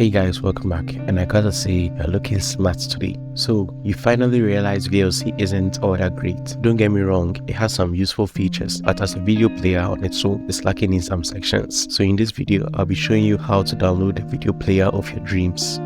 Hey guys, welcome back. And I gotta say, you're looking smart today. So, you finally realize VLC isn't all that great. Don't get me wrong, it has some useful features, but as a video player on its own, it's lacking in some sections. So in this video, I'll be showing you how to download the video player of your dreams.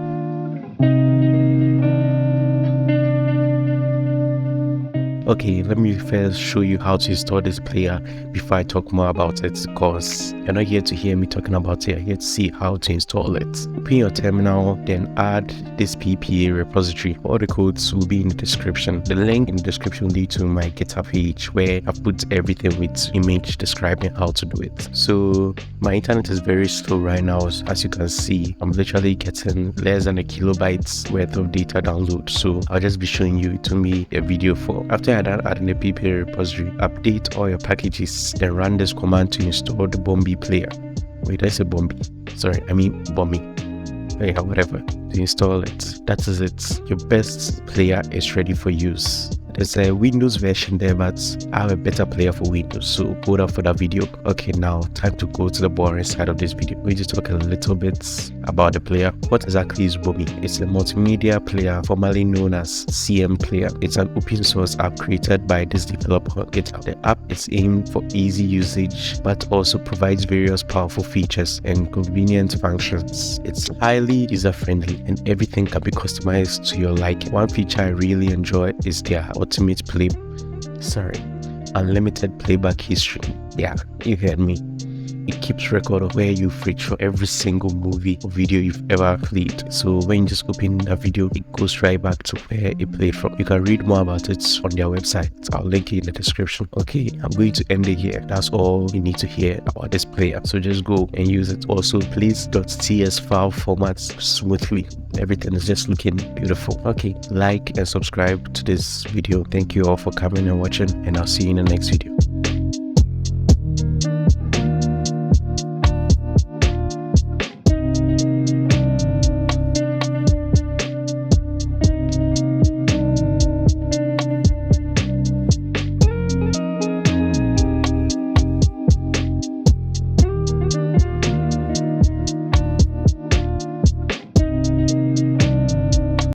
Okay, let me first show you how to install this player before I talk more about it, because you're not here to hear me talking about it, you're here to see how to install it. Open your terminal, then add this PPA repository. All the codes will be in the description. The link in the description will lead to my GitHub page where I've put everything with image describing how to do it. So my internet is very slow right now, as you can see. I'm literally getting less than a kilobytes worth of data download, so I'll just be showing you to me a video for. After adding the PPA repository, update all your packages, then run this command to install the Bombi player. Wait, I said Bombi. Sorry, I mean Bombi. Yeah, whatever. To install it. That is it. Your best player is ready for use. There's a Windows version there, but I have a better player for Windows, so hold up for that video. Okay, now time to go to the boring side of this video. We just talk a little bit about the player. What exactly is Bombi? It's a multimedia player formerly known as CM Player. It's an open source app created by this developer on GitHub. The app is aimed for easy usage, but also provides various powerful features and convenient functions. It's highly user-friendly and everything can be customized to your liking. One feature I really enjoy is their unlimited playback history. Yeah, you heard me. It keeps record of where you've reached for every single movie or video you've ever played. So when you just open a video, it goes right back to where it played from. You can read more about it on their website. I'll link it in the description. Okay, I'm going to end it here. That's all you need to hear about this player. So just go and use it. Also, please .ts file formats smoothly. Everything is just looking beautiful. Okay, like and subscribe to this video. Thank you all for coming and watching, and I'll see you in the next video.